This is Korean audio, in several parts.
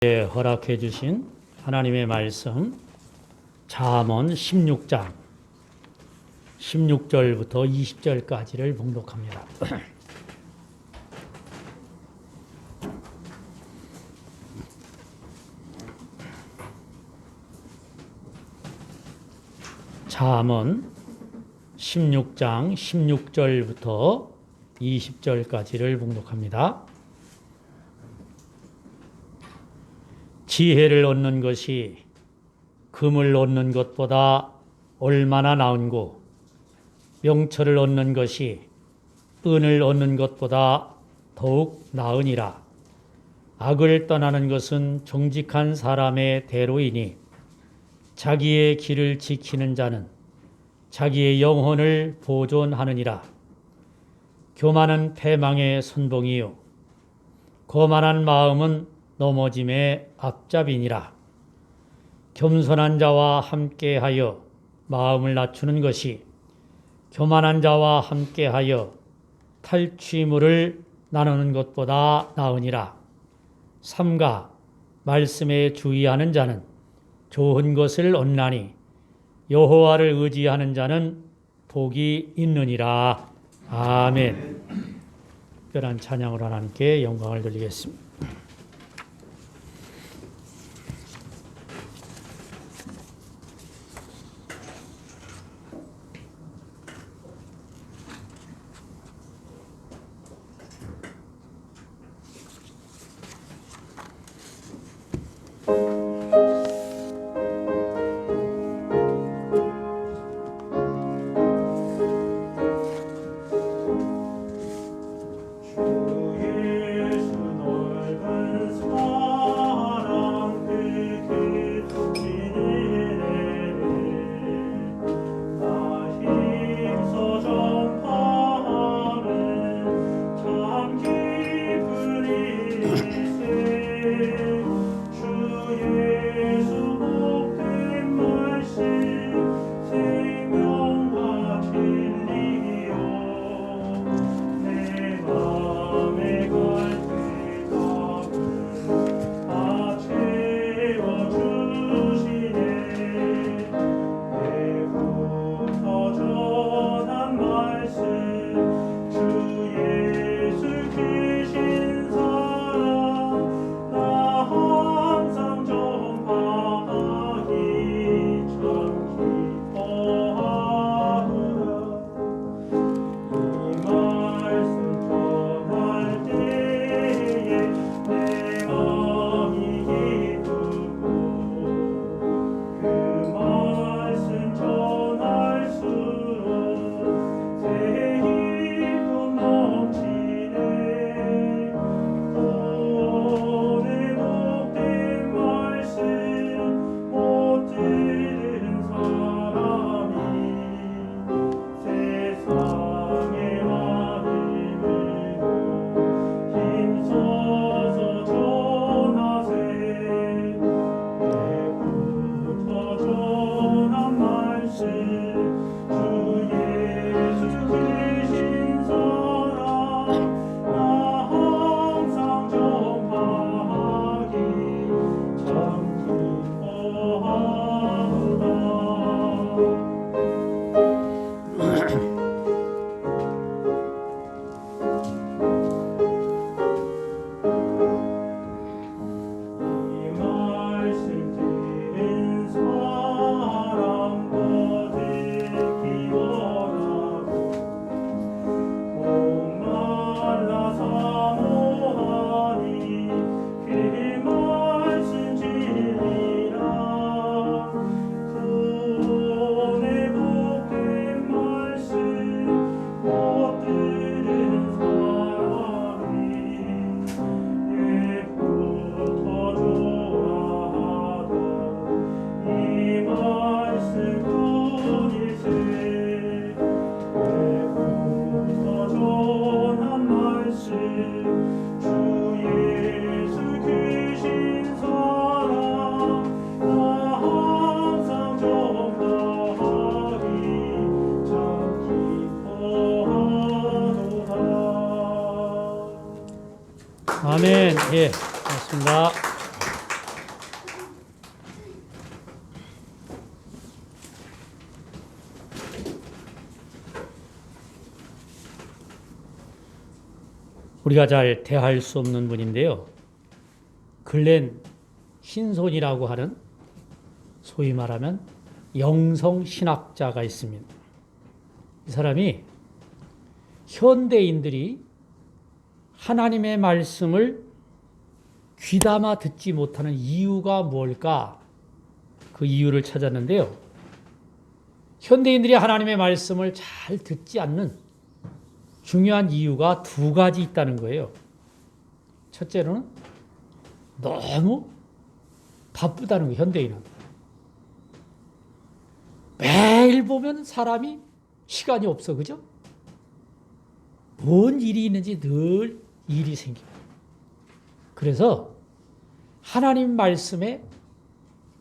허락해 주신 하나님의 말씀 잠언 16장 16절부터 20절까지를 봉독합니다. 잠언 16장 16절부터 20절까지를 봉독합니다. 지혜를 얻는 것이 금을 얻는 것보다 얼마나 나은고, 명철을 얻는 것이 은을 얻는 것보다 더욱 나으니라. 악을 떠나는 것은 정직한 사람의 대로이니 자기의 길을 지키는 자는 자기의 영혼을 보존하느니라. 교만은 패망의 선봉이요 거만한 마음은 넘어짐의 앞잡이니라. 겸손한 자와 함께하여 마음을 낮추는 것이 교만한 자와 함께하여 탈취물을 나누는 것보다 나으니라. 삼가 말씀에 주의하는 자는 좋은 것을 얻나니 여호와를 의지하는 자는 복이 있느니라. 아멘. 특별한 찬양으로 하나님께 영광을 돌리겠습니다. 아멘. 예, 고맙습니다. 우리가 잘 대할 수 없는 분인데요. 글렌 흰손이라고 하는 소위 말하면 영성신학자가 있습니다. 이 사람이 현대인들이 하나님의 말씀을 귀담아 듣지 못하는 이유가 뭘까? 그 이유를 찾았는데요. 현대인들이 하나님의 말씀을 잘 듣지 않는 중요한 이유가 두 가지 있다는 거예요. 첫째로는 너무 바쁘다는 거예요, 현대인은. 매일 보면 사람이 시간이 없어, 그죠? 뭔 일이 있는지 늘 일이 생겨요. 그래서 하나님 말씀에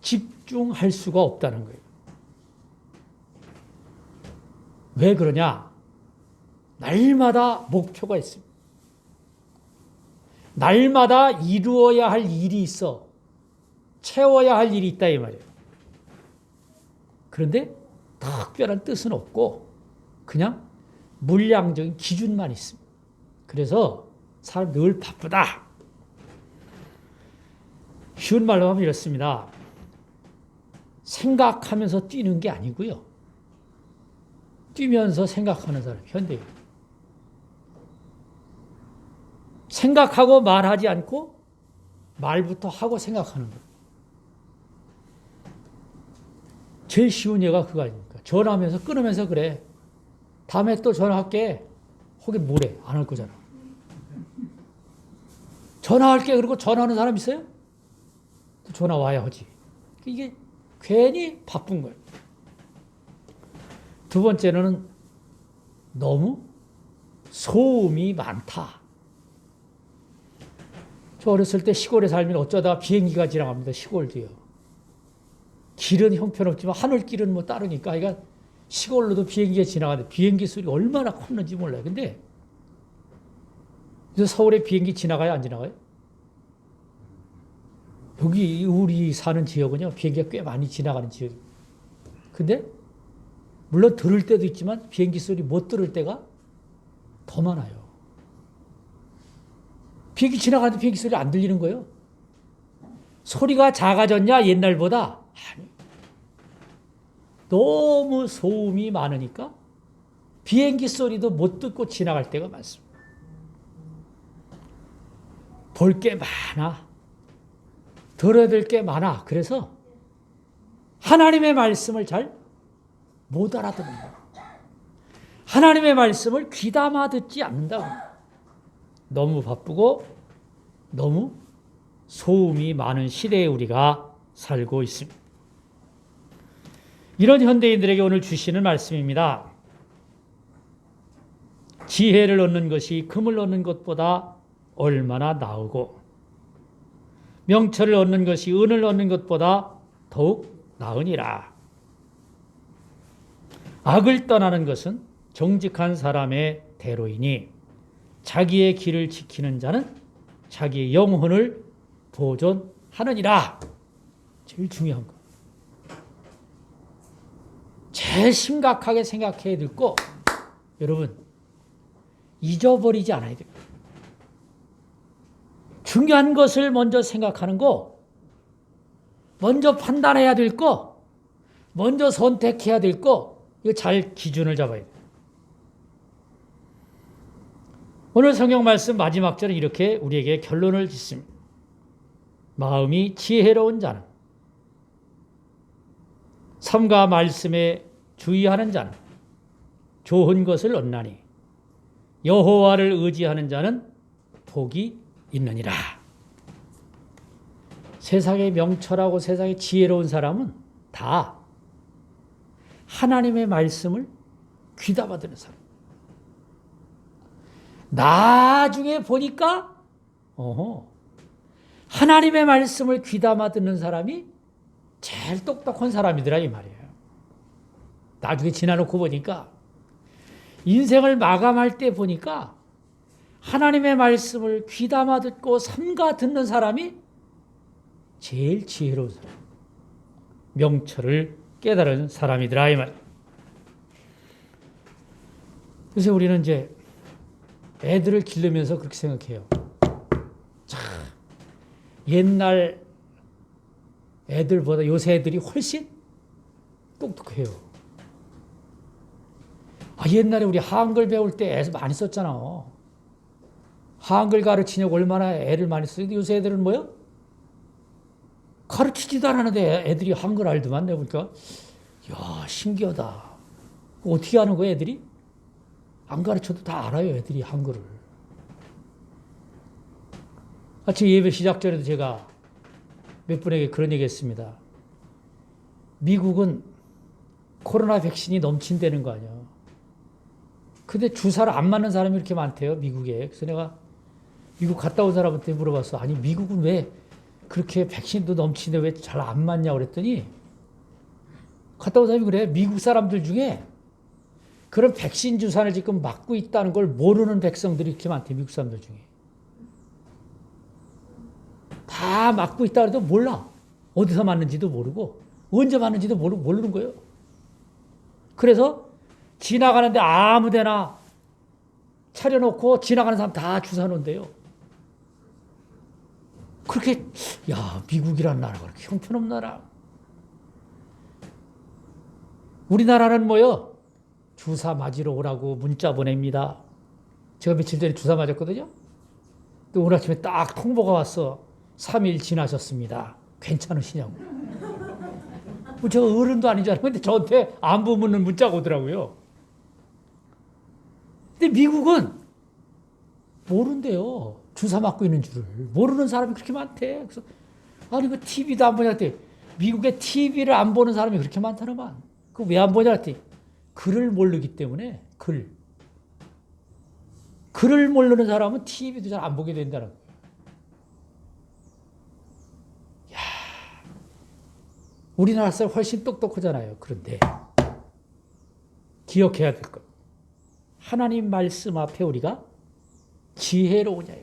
집중할 수가 없다는 거예요. 왜 그러냐? 날마다 목표가 있습니다. 날마다 이루어야 할 일이 있어. 채워야 할 일이 있다 이 말이에요. 그런데 특별한 뜻은 없고 그냥 물량적인 기준만 있습니다. 그래서 사람 늘 바쁘다. 쉬운 말로 하면 이렇습니다. 생각하면서 뛰는 게 아니고요. 뛰면서 생각하는 사람, 현대인. 생각하고 말하지 않고 말부터 하고 생각하는 거예요. 제일 쉬운 예가 그거 아닙니까? 전화하면서 끊으면서 그래. 다음에 또 전화할게. 혹은 뭐래? 안 할 거잖아. 전화할게. 그리고 전화하는 사람 있어요? 또 전화 와야 하지. 이게 괜히 바쁜 거예요. 두 번째는 너무 소음이 많다. 저 어렸을 때 시골에 살면 어쩌다가 비행기가 지나갑니다. 시골도요. 길은 형편없지만 하늘길은 뭐 따르니까 그러니까 시골로도 비행기가 지나가는데 비행기 소리가 얼마나 컸는지 몰라요. 근데 서울에 비행기 지나가요? 안 지나가요? 여기 우리 사는 지역은요. 비행기가 꽤 많이 지나가는 지역이에요. 근데 물론 들을 때도 있지만 비행기 소리 못 들을 때가 더 많아요. 비행기 지나가는데 비행기 소리 안 들리는 거예요. 소리가 작아졌냐 옛날보다? 아니. 너무 소음이 많으니까 비행기 소리도 못 듣고 지나갈 때가 많습니다. 볼 게 많아. 들어야 될 게 많아. 그래서 하나님의 말씀을 잘 못 알아듣는 거예요. 하나님의 말씀을 귀담아 듣지 않는다고. 너무 바쁘고 너무 소음이 많은 시대에 우리가 살고 있습니다. 이런 현대인들에게 오늘 주시는 말씀입니다. 지혜를 얻는 것이 금을 얻는 것보다 얼마나 나으고 명철을 얻는 것이 은을 얻는 것보다 더욱 나으니라. 악을 떠나는 것은 정직한 사람의 대로이니 자기의 길을 지키는 자는 자기의 영혼을 보존하느니라. 제일 중요한 거. 제일 심각하게 생각해야 될 거. 여러분 잊어버리지 않아야 돼요. 중요한 것을 먼저 생각하는 거, 먼저 판단해야 될 거, 먼저 선택해야 될 거, 이거 잘 기준을 잡아야 돼요. 오늘 성경 말씀 마지막 절은 이렇게 우리에게 결론을 짓습니다. 마음이 지혜로운 자는, 삶과 말씀에 주의하는 자는 좋은 것을 얻나니 여호와를 의지하는 자는 복이 있느니라. 세상에 명철하고 세상에 지혜로운 사람은 다 하나님의 말씀을 귀담아 듣는 사람. 나중에 보니까 하나님의 말씀을 귀담아 듣는 사람이 제일 똑똑한 사람이더라 이 말이에요. 나중에 지나놓고 보니까 인생을 마감할 때 보니까 하나님의 말씀을 귀담아 듣고 삼가 듣는 사람이 제일 지혜로운 사람, 명철을 깨달은 사람이더라 이 말. 그래서 우리는 이제 애들을 기르면서 그렇게 생각해요. 참, 옛날 애들보다 요새 애들이 훨씬 똑똑해요. 옛날에 우리 한글 배울 때 애 많이 썼잖아. 한글 가르치냐고 얼마나 애를 많이 쓰는데 요새 애들은 뭐요? 가르치지도 않았는데 애들이 한글 알더만. 내가 보니까 야, 신기하다. 어떻게 하는 거야 애들이? 안 가르쳐도 다 알아요 애들이 한글을. 아침 예배 시작 전에도 제가 몇 분에게 그런 얘기 했습니다. 미국은 코로나 백신이 넘친다는 거 아니야. 근데 주사를 안 맞는 사람이 이렇게 많대요 미국에. 그래서 내가 미국 갔다 온 사람한테 물어봤어. 아니 미국은 왜 그렇게 백신도 넘치는데 왜 잘 안 맞냐 그랬더니 갔다 온 사람이 그래. 미국 사람들 중에 그런 백신 주사를 지금 맞고 있다는 걸 모르는 백성들이 이렇게 많대. 미국 사람들 중에. 다 맞고 있다 해도 몰라. 어디서 맞는지도 모르고 언제 맞는지도 모르는 거예요. 그래서 지나가는데 아무 데나 차려놓고 지나가는 사람 다 주사 놓은대요. 그렇게 야 미국이란 나라가 그렇게 형편없는 나라. 우리나라는 뭐요? 주사 맞으러 오라고 문자 보냅니다. 제가 며칠 전에 주사 맞았거든요. 또 오늘 아침에 딱 통보가 왔어. 3일 지나셨습니다. 괜찮으시냐고. 저 어른도 아니잖아요. 근데 저한테 안부 묻는 문자가 오더라고요. 근데 미국은 모른대요. 주사 맞고 있는 줄을. 모르는 사람이 그렇게 많대. 그래서 아니 그 TV도 안 보냐 했더니 미국의 TV를 안 보는 사람이 그렇게 많다더만. 그 왜 안 보냐 했더니 글을 모르기 때문에 글을 모르는 사람은 TV도 잘 안 보게 된다는 거예요. 야, 우리나라 사람 훨씬 똑똑하잖아요. 그런데 기억해야 될 것. 하나님 말씀 앞에 우리가 지혜로우냐.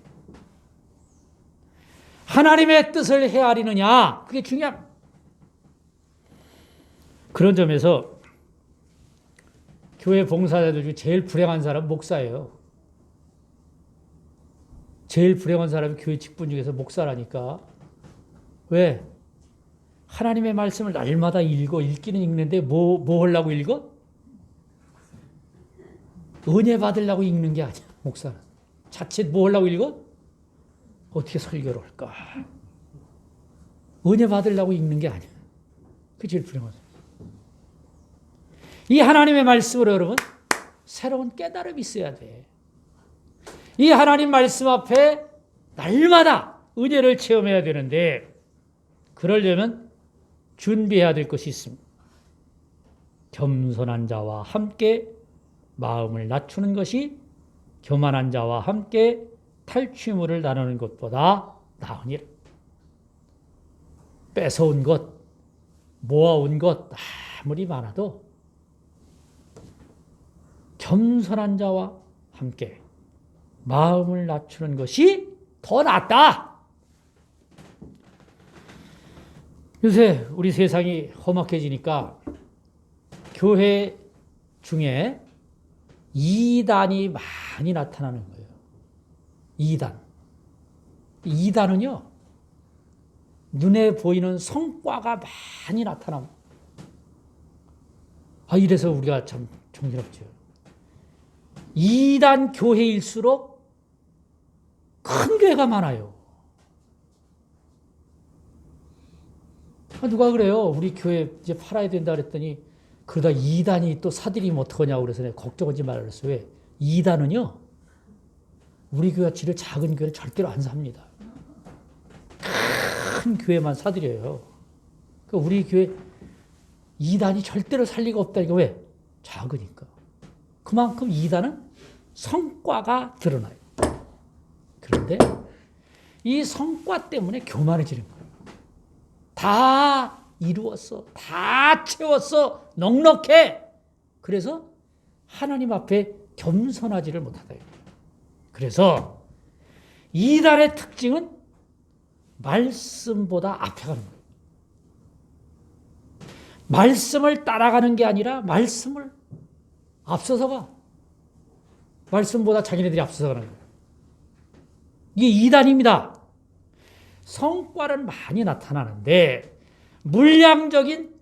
하나님의 뜻을 헤아리느냐. 그게 중요합니다. 그런 점에서 교회 봉사자들 중에 제일 불행한 사람은 목사예요. 제일 불행한 사람이 교회 직분 중에서 목사라니까. 왜? 하나님의 말씀을 날마다 읽기는 읽는데 뭐 하려고 읽어? 은혜 받으려고 읽는 게 아니야, 목사는. 자칫 뭐 하려고 읽어? 어떻게 설교를 할까? 은혜 받으려고 읽는 게 아니야. 그게 제일 불행한 사람. 이 하나님의 말씀으로 여러분, 새로운 깨달음이 있어야 돼. 이 하나님 말씀 앞에 날마다 은혜를 체험해야 되는데, 그러려면 준비해야 될 것이 있습니다. 겸손한 자와 함께 마음을 낮추는 것이 교만한 자와 함께 탈취물을 나누는 것보다 나으니라. 뺏어온 것, 모아온 것 아무리 많아도 겸손한 자와 함께 마음을 낮추는 것이 더 낫다. 요새 우리 세상이 험악해지니까 교회 중에 이단이 많이 나타나는 거예요. 이단은요, 눈에 보이는 성과가 많이 나타납니다. 이래서 우리가 참 정신없죠. 이단 교회일수록 큰 교회가 많아요. 누가 그래요? 우리 교회 이제 팔아야 된다 그랬더니 그러다 이단이 또 사들이면 어떡하냐고 그래서 내가 걱정하지 말라 그랬어요. 왜? 이단은요, 우리 교회가 지를 작은 교회를 절대로 안 삽니다. 큰 교회만 사들여요. 그러니까 우리 교회 이단이 절대로 살 리가 없다니까. 왜? 작으니까. 그만큼 이단은 성과가 드러나요. 그런데 이 성과 때문에 교만해지는 거예요. 다 이루었어. 다 채웠어. 넉넉해. 그래서 하나님 앞에 겸손하지를 못하다. 그래서 이단의 특징은 말씀보다 앞에 가는 거예요. 말씀을 따라가는 게 아니라 말씀을 앞서서 가. 말씀보다 자기네들이 앞서가는 거예요. 이게 이단입니다. 성과는 많이 나타나는데 물량적인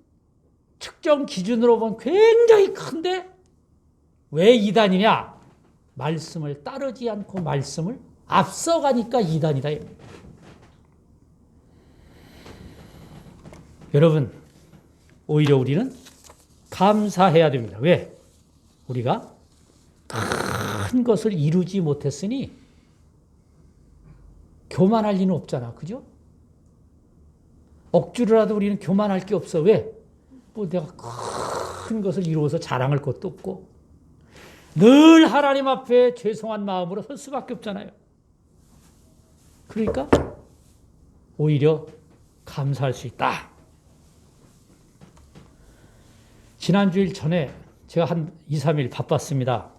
측정 기준으로 보면 굉장히 큰데 왜 이단이냐? 말씀을 따르지 않고 말씀을 앞서가니까 이단이다. 여러분, 오히려 우리는 감사해야 됩니다. 왜? 우리가 큰 것을 이루지 못했으니 교만할 리는 없잖아. 그죠? 억지로라도 우리는 교만할 게 없어. 왜? 뭐 내가 큰 것을 이루어서 자랑할 것도 없고 늘 하나님 앞에 죄송한 마음으로 설 수밖에 없잖아요. 그러니까 오히려 감사할 수 있다. 지난 주일 전에 제가 한 2, 3일 바빴습니다.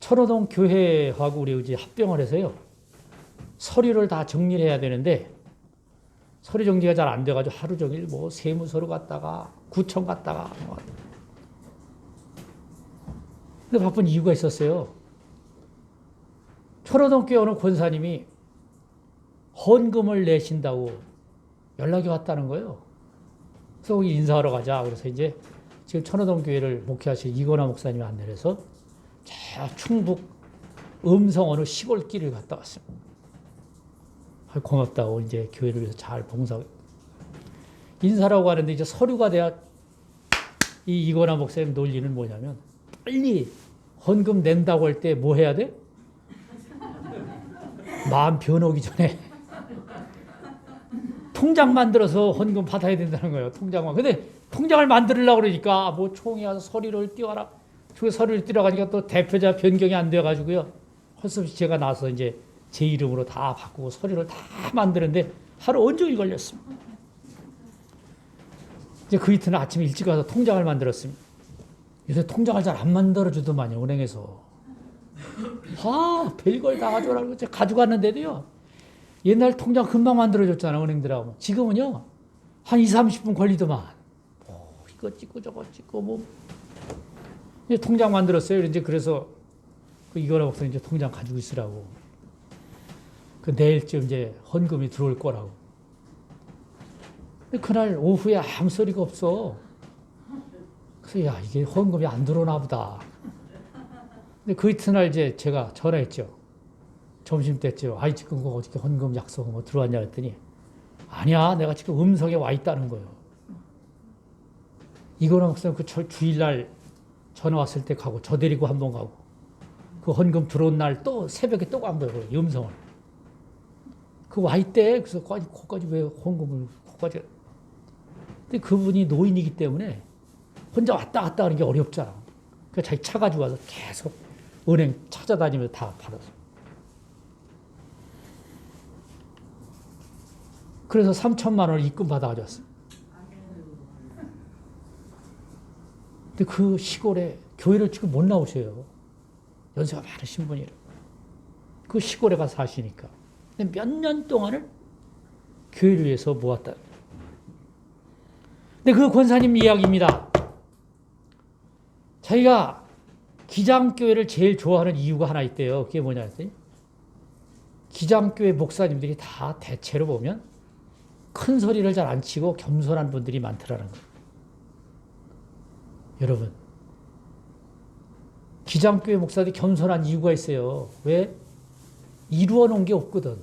천호동 교회하고 우리 이제 합병을 해서요. 서류를 다 정리를 해야 되는데 서류 정리가 잘 안 돼가지고 하루 종일 뭐 세무서로 갔다가 구청 갔다가 근데 바쁜 이유가 있었어요. 천호동 교회 어느 권사님이 헌금을 내신다고 연락이 왔다는 거예요. 그래서 거기 인사하러 가자. 그래서 이제 지금 천호동 교회를 목회하신 이건화 목사님이 안내를 해서 충북 음성 어느 시골길을 갔다 왔습니다. 고맙다고 이제 교회를 위해서 잘 봉사하고 인사라고 하는데 이제 서류가 돼야 이 이건화 목사님 논리는 뭐냐면 빨리 헌금 낸다고 할 때 뭐 해야 돼? 마음 변하기 전에 통장 만들어서 헌금 받아야 된다는 거예요. 통장만. 근데 통장을 만들려고 그러니까 뭐 총회 와서 서류를 띄워라. 서류를 띄워가니까 또 대표자 변경이 안 돼가지고요. 할 수 없이 제가 나서 이제 제 이름으로 다 바꾸고 서류를 다 만드는데 하루 온종일 걸렸습니다. 이제 그 이튿날 아침에 일찍 가서 통장을 만들었습니다. 요새 통장을 잘 안 만들어주더만요, 은행에서. 별걸 다 가져가라고 가져갔는데도요. 옛날 통장 금방 만들어줬잖아, 은행들하고. 지금은요, 한 2, 30분 걸리더만. 이거 찍고 저거 찍고 뭐. 이제 통장 만들었어요. 이제 그래서 이거나 먹서 이제 통장 가지고 있으라고. 내일쯤 이제 헌금이 들어올 거라고. 그날 오후에 아무 소리가 없어. 그래서 야, 이게 헌금이 안 들어오나 보다. 근데 그 이튿날 이제 제가 전화했죠. 점심 때쯤. 지금 어저께 헌금 약속 뭐 들어왔냐 했더니 아니야, 내가 지금 음성에 와 있다는 거예요. 이거는 목사님 그 주일날 전화 왔을 때 가고 저 데리고 한 번 가고 그 헌금 들어온 날 또 새벽에 또 간 거예요. 음성을. 그 와 있대. 그래서 거기까지 왜 헌금을 거기까지. 근데 그분이 노인이기 때문에 혼자 왔다 갔다 하는 게 어렵잖아. 그러니까 자기 차 가지고 와서 계속 은행 찾아다니면서 다 받았어. 그래서 3천만 원을 입금 받아가지고 왔어요. 근데 그 시골에 교회를 지금 못 나오셔요. 연세가 많으신 분이라. 그 시골에 가서 사시니까. 근데 몇 년 동안을 교회를 위해서 모았다. 근데 그 권사님 이야기입니다. 자기가 기장교회를 제일 좋아하는 이유가 하나 있대요. 그게 뭐냐 했더니 기장교회 목사님들이 다 대체로 보면 큰 소리를 잘 안 치고 겸손한 분들이 많더라는 거예요. 여러분, 기장교회 목사들이 겸손한 이유가 있어요. 왜? 이루어 놓은 게 없거든.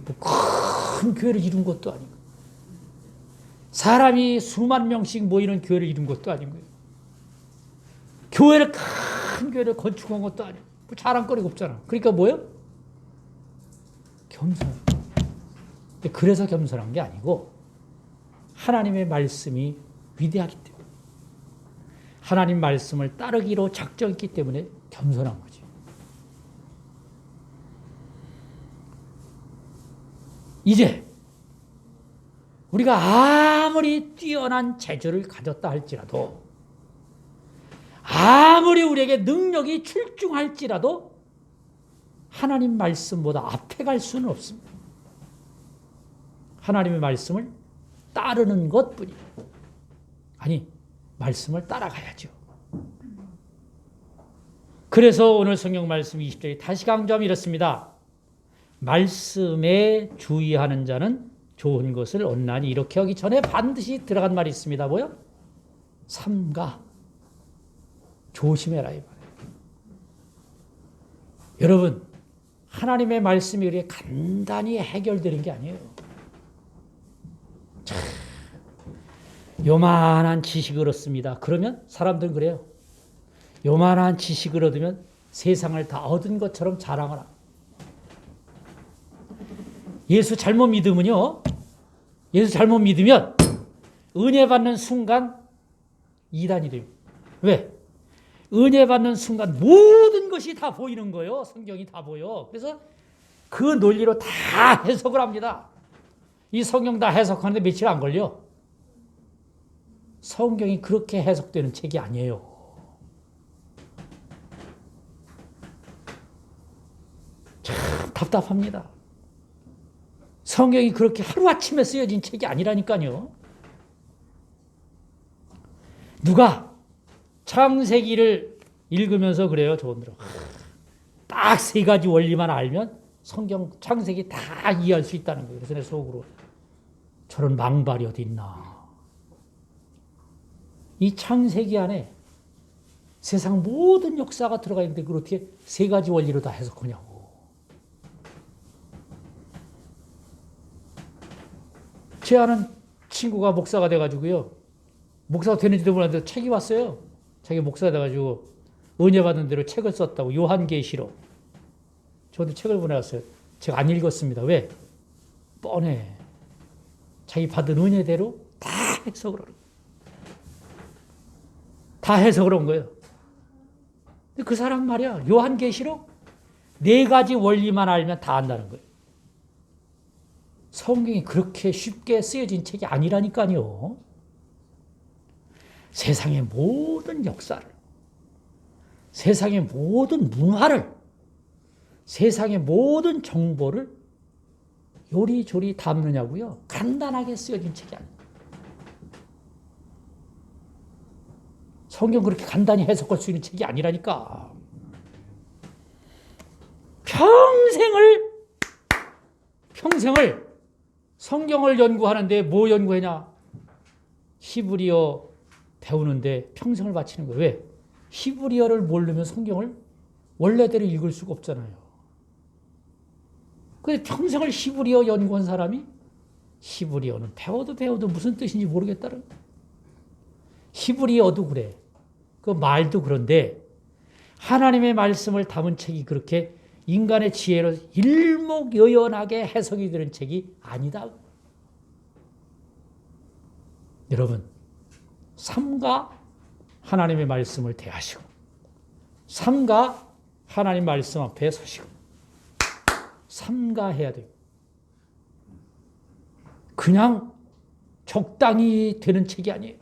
뭐 큰 교회를 이룬 것도 아니고 사람이 수만 명씩 모이는 교회를 이룬 것도 아니고요. 교회를 큰 교회를 건축한 것도 아니고 뭐 자랑거리가 없잖아. 그러니까 뭐예요? 겸손. 그래서 겸손한 게 아니고 하나님의 말씀이 위대하기 때문에 하나님 말씀을 따르기로 작정했기 때문에 겸손한 거죠. 이제 우리가 아무리 뛰어난 재주를 가졌다 할지라도 아무리 우리에게 능력이 출중할지라도 하나님 말씀보다 앞에 갈 수는 없습니다. 하나님의 말씀을 따르는 것뿐이에요. 아니, 말씀을 따라가야죠. 그래서 오늘 성경 말씀 20절에 다시 강조하면 이렇습니다. 말씀에 주의하는 자는 좋은 것을 얻나니, 이렇게 하기 전에 반드시 들어간 말이 있습니다. 뭐요? 삼가 조심해라 이 말이에요. 여러분, 하나님의 말씀이 그렇게 간단히 해결되는 게 아니에요. 참, 요만한 지식을 얻습니다. 그러면 사람들은 그래요. 요만한 지식을 얻으면 세상을 다 얻은 것처럼 자랑을 합니다. 예수 잘못 믿으면요. 예수 잘못 믿으면 은혜 받는 순간 이단이 돼요. 왜? 은혜 받는 순간 모든 것이 다 보이는 거예요. 성경이 다 보여. 그래서 그 논리로 다 해석을 합니다. 이 성경 다 해석하는데 며칠 안 걸려. 성경이 그렇게 해석되는 책이 아니에요. 참 답답합니다. 성경이 그렇게 하루아침에 쓰여진 책이 아니라니까요. 누가 창세기를 읽으면서 그래요. 저분들은 딱 세 가지 원리만 알면 성경 창세기 다 이해할 수 있다는 거예요. 그래서 내 속으로 저런 망발이 어디 있나. 이 창세기 안에 세상 모든 역사가 들어가 있는데 그걸 어떻게 세 가지 원리로 다 해석하냐고. 제 아는 친구가 목사가 돼가지고요. 목사가 되는지도 몰랐는데 책이 왔어요. 자기 목사가 돼가지고 은혜 받은 대로 책을 썼다고. 요한계시록. 저도 책을 보내왔어요. 제가 안 읽었습니다. 왜? 뻔해. 자기 받은 은혜대로 다 해석을 하는 거예요. 다 해석을 한 거예요. 근데 그 사람 말이야. 요한계시록 네 가지 원리만 알면 다 안다는 거예요. 성경이 그렇게 쉽게 쓰여진 책이 아니라니까요. 세상의 모든 역사를, 세상의 모든 문화를, 세상의 모든 정보를 요리조리 담느냐고요. 간단하게 쓰여진 책이 아니에요. 성경 그렇게 간단히 해석할 수 있는 책이 아니라니까. 평생을 성경을 연구하는데 뭐 연구하냐? 히브리어 배우는데 평생을 바치는 거예요. 왜? 히브리어를 모르면 성경을 원래대로 읽을 수가 없잖아요. 근데 평생을 히브리어 연구한 사람이 히브리어는 배워도 무슨 뜻인지 모르겠다는 거예요. 히브리어도 그래. 그 말도 그런데 하나님의 말씀을 담은 책이 그렇게 인간의 지혜로 일목요연하게 해석이 되는 책이 아니다. 여러분, 삼가 하나님의 말씀을 대하시고, 삼가 하나님 말씀 앞에 서시고, 삼가해야 돼요. 그냥 적당히 되는 책이 아니에요.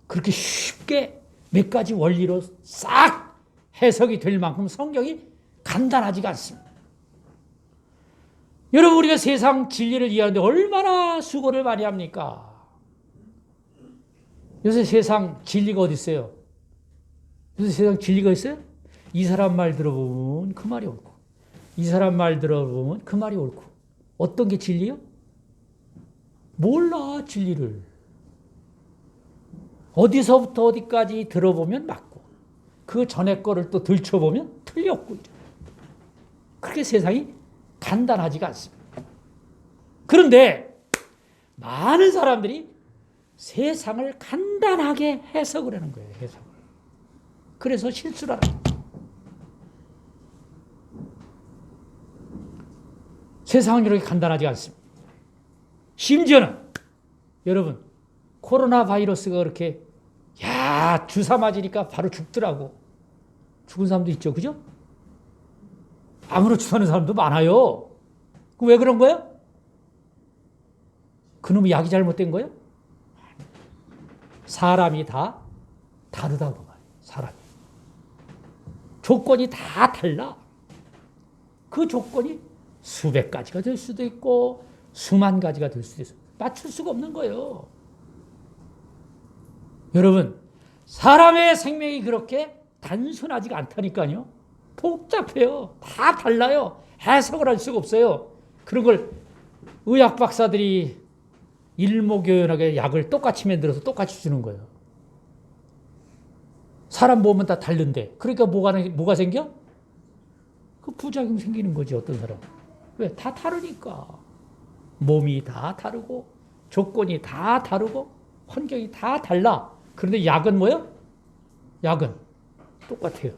그렇게 쉽게 몇 가지 원리로 싹 해석이 될 만큼 성경이 간단하지가 않습니다. 여러분, 우리가 세상 진리를 이해하는데 얼마나 수고를 많이 합니까? 요새 세상 진리가 어디 있어요? 요새 세상 진리가 있어요? 이 사람 말 들어보면 그 말이 옳고, 이 사람 말 들어보면 그 말이 옳고. 어떤 게 진리요? 몰라, 진리를. 어디서부터 어디까지 들어보면 맞고, 그 전에 거를 또 들춰보면 틀렸고. 그렇게 세상이 간단하지가 않습니다. 그런데 많은 사람들이 세상을 간단하게 해석을 하는 거예요. 해석을. 그래서 실수를 하는 거예요. 세상은 이렇게 간단하지 않습니다. 심지어는 여러분, 코로나 바이러스가 그렇게 주사 맞으니까 바로 죽더라고. 죽은 사람도 있죠. 그죠? 아무렇지도 않은 사람도 많아요. 왜 그런 거야? 그놈의 약이 잘못된 거예요? 사람이 다 다르다고 말이에요. 사람이. 조건이 다 달라. 그 조건이 수백 가지가 될 수도 있고 수만 가지가 될 수도 있어요. 맞출 수가 없는 거예요. 여러분, 사람의 생명이 그렇게 단순하지가 않다니까요. 복잡해요. 다 달라요. 해석을 할 수가 없어요. 그런 걸 의학 박사들이 일목요연하게 약을 똑같이 만들어서 똑같이 주는 거예요. 사람 몸은 다 다른데 그러니까 뭐가 생겨? 그 부작용 생기는 거지. 어떤 사람. 왜? 다 다르니까. 몸이 다 다르고 조건이 다 다르고 환경이 다 달라. 그런데 약은 뭐예요? 약은 똑같아요.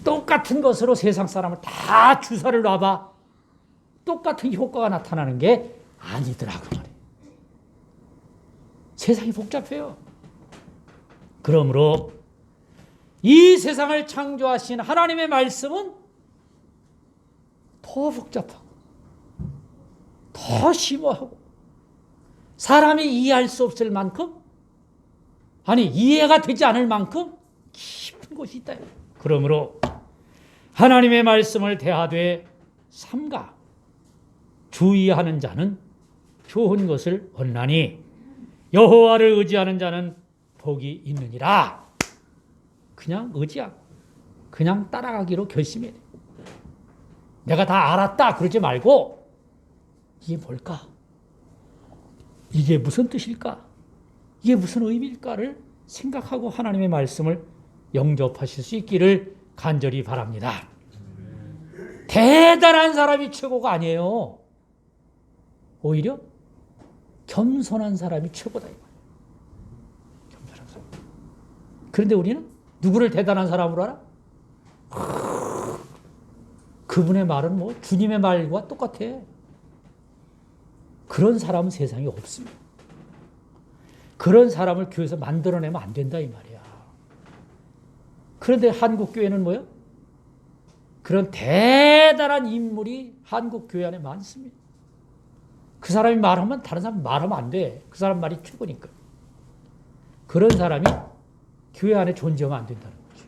똑같은 것으로 세상 사람을 다 주사를 놔봐. 똑같은 효과가 나타나는 게 아니더라고 말이에요. 세상이 복잡해요. 그러므로 이 세상을 창조하신 하나님의 말씀은 더 복잡하고 더 심오하고 사람이 이해할 수 없을 만큼 아니 이해가 되지 않을 만큼 깊은 곳이 있다. 그러므로 하나님의 말씀을 대하되 삼가 주의하는 자는 좋은 것을 얻나니 여호와를 의지하는 자는 복이 있느니라. 그냥 의지하고 그냥 따라가기로 결심해야 돼. 내가 다 알았다 그러지 말고 이게 뭘까? 이게 무슨 뜻일까? 이게 무슨 의미일까를 생각하고 하나님의 말씀을 영접하실 수 있기를 간절히 바랍니다. 대단한 사람이 최고가 아니에요. 오히려 겸손한 사람이 최고다. 겸손한 사람. 그런데 우리는 누구를 대단한 사람으로 알아? 그분의 말은 뭐 주님의 말과 똑같아. 그런 사람은 세상에 없습니다. 그런 사람을 교회에서 만들어내면 안 된다 이 말이야. 그런데 한국 교회는 뭐예요? 그런 대단한 인물이 한국 교회 안에 많습니다. 그 사람이 말하면 다른 사람이 말하면 안 돼. 그 사람 말이 최고니까. 그런 사람이 교회 안에 존재하면 안 된다는 거죠.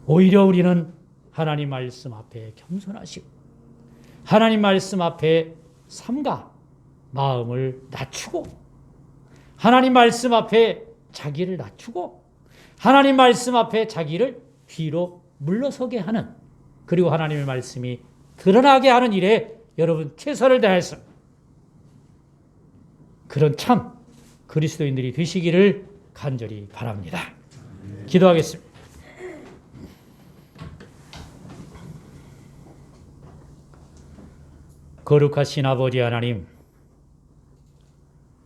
오히려 우리는 하나님 말씀 앞에 겸손하시고 하나님 말씀 앞에 삼가 마음을 낮추고 하나님 말씀 앞에 자기를 낮추고 하나님 말씀 앞에 자기를 뒤로 물러서게 하는 그리고 하나님의 말씀이 드러나게 하는 일에 여러분 최선을 다해서 그런 참 그리스도인들이 되시기를 간절히 바랍니다. 기도하겠습니다. 거룩하신 아버지 하나님,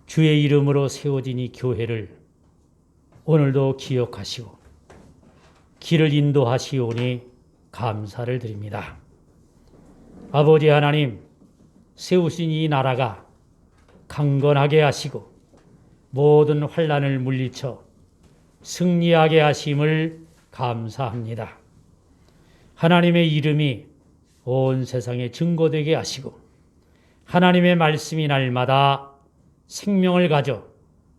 주의 이름으로 세워진 이 교회를 오늘도 기억하시고 길을 인도하시오니 감사를 드립니다. 아버지 하나님, 세우신 이 나라가 강건하게 하시고 모든 환난을 물리쳐 승리하게 하심을 감사합니다. 하나님의 이름이 온 세상에 증거되게 하시고 하나님의 말씀이 날마다 생명을 가져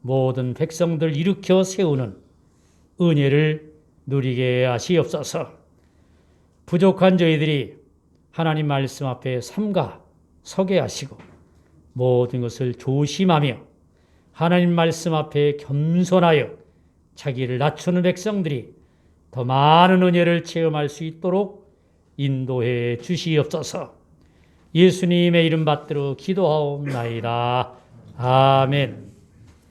모든 백성들 일으켜 세우는 은혜를 누리게 하시옵소서. 부족한 저희들이 하나님 말씀 앞에 삼가 서게 하시고 모든 것을 조심하며 하나님 말씀 앞에 겸손하여 자기를 낮추는 백성들이 더 많은 은혜를 체험할 수 있도록 인도해 주시옵소서. 예수님의 이름 받들어 기도하옵나이다. 아멘.